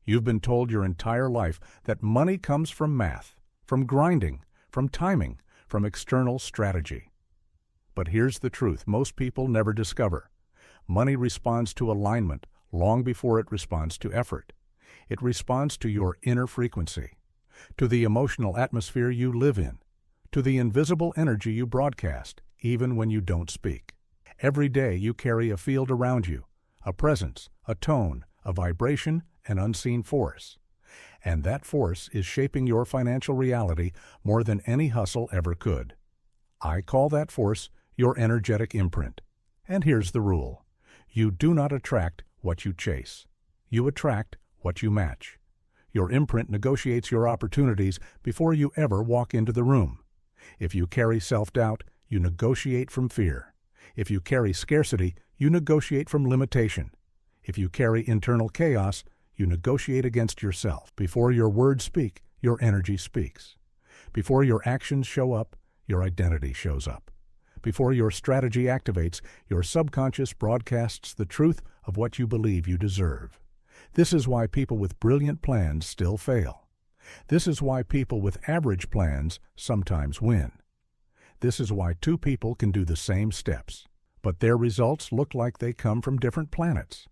You've been told your entire life that money comes from math, from grinding, from timing, from external strategy. But here's the truth most people never discover. Money responds to alignment long before it responds to effort. It responds to your inner frequency, to the emotional atmosphere you live in, to the invisible energy you broadcast, even when you don't speak. Every day you carry a field around you, a presence, a tone, a vibration, an unseen force. And that force is shaping your financial reality more than any hustle ever could. I call that force your energetic imprint. And here's the rule. You do not attract what you chase. You attract what you match. Your imprint negotiates your opportunities before you ever walk into the room. If you carry self-doubt, you negotiate from fear. If you carry scarcity, you negotiate from limitation. If you carry internal chaos, you negotiate against yourself. Before your words speak, your energy speaks. Before your actions show up, your identity shows up. Before your strategy activates, your subconscious broadcasts the truth of what you believe you deserve. This is why people with brilliant plans still fail. This is why people with average plans sometimes win. This is why two people can do the same steps, but their results look like they come from different planets.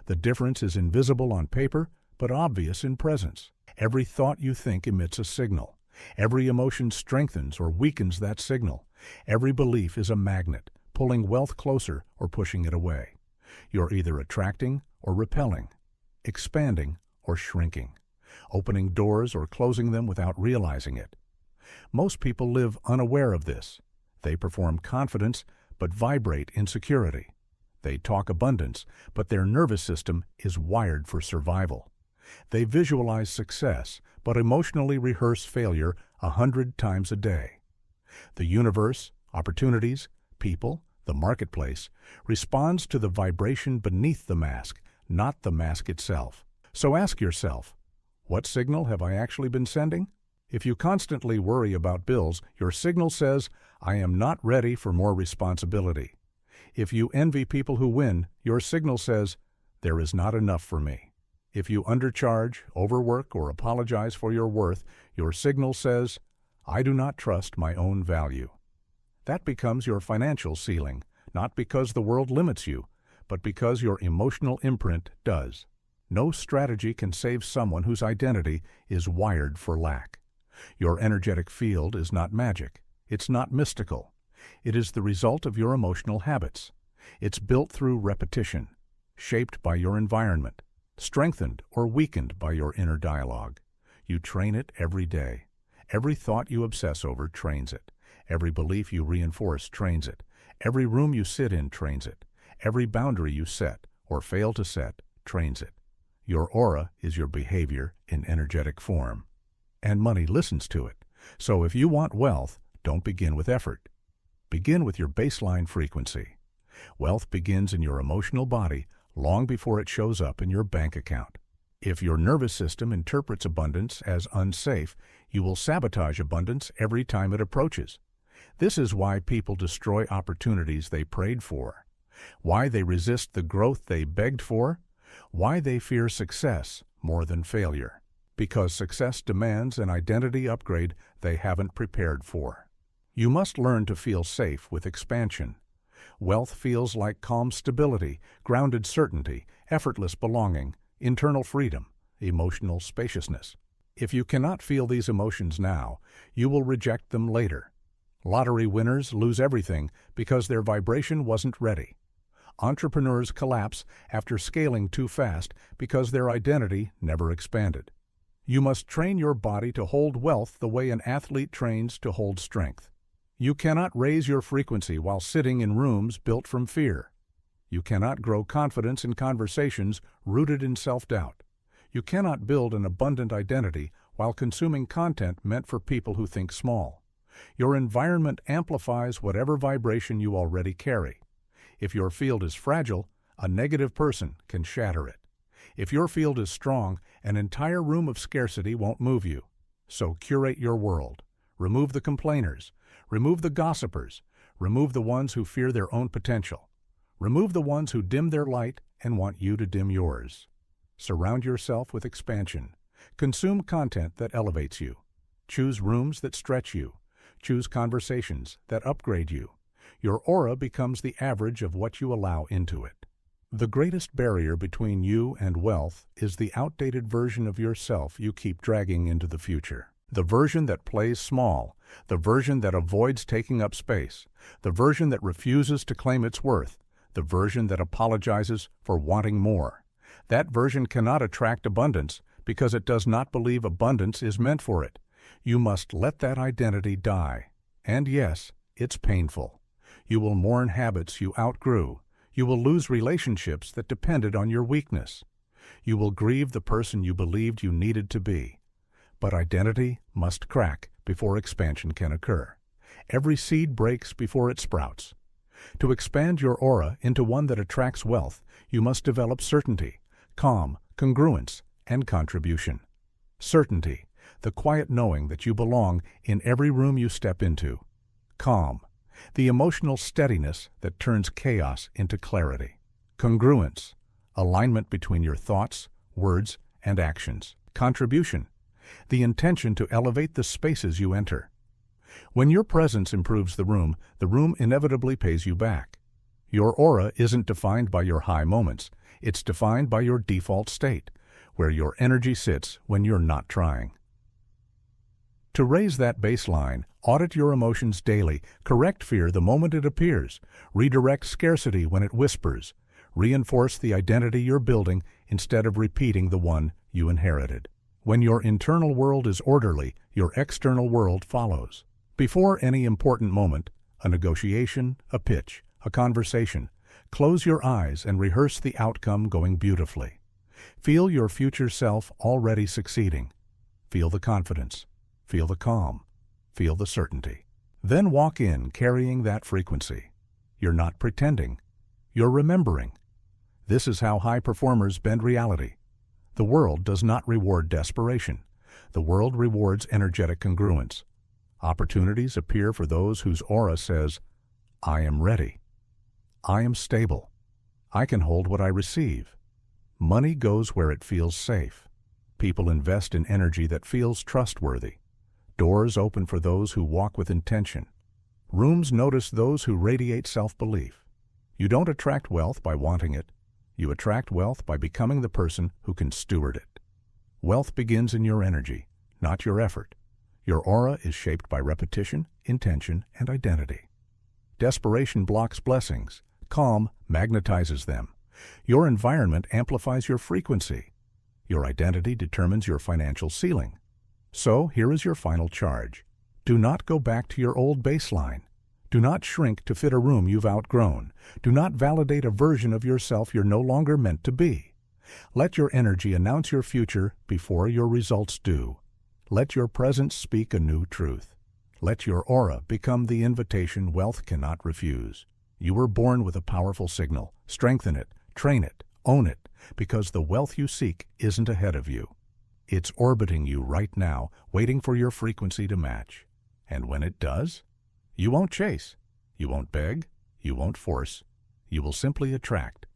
The difference is invisible on paper, but obvious in presence. Every thought you think emits a signal. Every emotion strengthens or weakens that signal. Every belief is a magnet, pulling wealth closer or pushing it away. You're either attracting or repelling, expanding or shrinking, opening doors or closing them without realizing it. Most people live unaware of this. They perform confidence but vibrate insecurity. They talk abundance, but their nervous system is wired for survival. They visualize success, but emotionally rehearse failure 100 times a day. The universe, opportunities, people, the marketplace, responds to the vibration beneath the mask, not the mask itself. So ask yourself, what signal have I actually been sending? If you constantly worry about bills, your signal says, I am not ready for more responsibility. If you envy people who win, your signal says, there is not enough for me. If you undercharge, overwork, or apologize for your worth, your signal says, I do not trust my own value. That becomes your financial ceiling, not because the world limits you, but because your emotional imprint does. No strategy can save someone whose identity is wired for lack. Your energetic field is not magic. It's not mystical. It is the result of your emotional habits. It's built through repetition, shaped by your environment, strengthened or weakened by your inner dialogue. You train it every day. Every thought you obsess over trains it. Every belief you reinforce trains it. Every room you sit in trains it. Every boundary you set or fail to set trains it. Your aura is your behavior in energetic form. And money listens to it. So if you want wealth, don't begin with effort. Begin with your baseline frequency. Wealth begins in your emotional body long before it shows up in your bank account. If your nervous system interprets abundance as unsafe, you will sabotage abundance every time it approaches. This is why people destroy opportunities they prayed for, why they resist the growth they begged for, why they fear success more than failure. Because success demands an identity upgrade they haven't prepared for. You must learn to feel safe with expansion. Wealth feels like calm stability, grounded certainty, effortless belonging, internal freedom, emotional spaciousness. If you cannot feel these emotions now, you will reject them later. Lottery winners lose everything because their vibration wasn't ready. Entrepreneurs collapse after scaling too fast because their identity never expanded. You must train your body to hold wealth the way an athlete trains to hold strength. You cannot raise your frequency while sitting in rooms built from fear. You cannot grow confidence in conversations rooted in self-doubt. You cannot build an abundant identity while consuming content meant for people who think small. Your environment amplifies whatever vibration you already carry. If your field is fragile, a negative person can shatter it. If your field is strong, an entire room of scarcity won't move you. So curate your world. Remove the complainers. Remove the gossipers. Remove the ones who fear their own potential. Remove the ones who dim their light and want you to dim yours. Surround yourself with expansion. Consume content that elevates you. Choose rooms that stretch you. Choose conversations that upgrade you. Your aura becomes the average of what you allow into it. The greatest barrier between you and wealth is the outdated version of yourself you keep dragging into the future. The version that plays small, the version that avoids taking up space, the version that refuses to claim its worth, the version that apologizes for wanting more. That version cannot attract abundance because it does not believe abundance is meant for it. You must let that identity die. And yes, it's painful. You will mourn habits you outgrew. You will lose relationships that depended on your weakness. You will grieve the person you believed you needed to be. But identity must crack before expansion can occur. Every seed breaks before it sprouts. To expand your aura into one that attracts wealth, you must develop certainty, calm, congruence, and contribution. Certainty, the quiet knowing that you belong in every room you step into. Calm, the emotional steadiness that turns chaos into clarity. Congruence, alignment between your thoughts, words, and actions. Contribution, the intention to elevate the spaces you enter. When your presence improves the room inevitably pays you back. Your aura isn't defined by your high moments. It's defined by your default state, where your energy sits when you're not trying. To raise that baseline, audit your emotions daily, correct fear the moment it appears, redirect scarcity when it whispers, reinforce the identity you're building instead of repeating the one you inherited. When your internal world is orderly, your external world follows. Before any important moment, a negotiation, a pitch, a conversation, close your eyes and rehearse the outcome going beautifully. Feel your future self already succeeding. Feel the confidence. Feel the calm. Feel the certainty. Then walk in carrying that frequency. You're not pretending. You're remembering. This is how high performers bend reality. The world does not reward desperation. The world rewards energetic congruence. Opportunities appear for those whose aura says, I am ready. I am stable. I can hold what I receive. Money goes where it feels safe. People invest in energy that feels trustworthy. Doors open for those who walk with intention. Rooms notice those who radiate self-belief. You don't attract wealth by wanting it. You attract wealth by becoming the person who can steward it. Wealth begins in your energy, not your effort. Your aura is shaped by repetition, intention, and identity. Desperation blocks blessings. Calm magnetizes them. Your environment amplifies your frequency. Your identity determines your financial ceiling. So here is your final charge. Do not go back to your old baseline. Do not shrink to fit a room you've outgrown. Do not validate a version of yourself you're no longer meant to be. Let your energy announce your future before your results do. Let your presence speak a new truth. Let your aura become the invitation wealth cannot refuse. You were born with a powerful signal. Strengthen it, train it, own it, because the wealth you seek isn't ahead of you. It's orbiting you right now, waiting for your frequency to match. And when it does, you won't chase, you won't beg, you won't force. You will simply attract.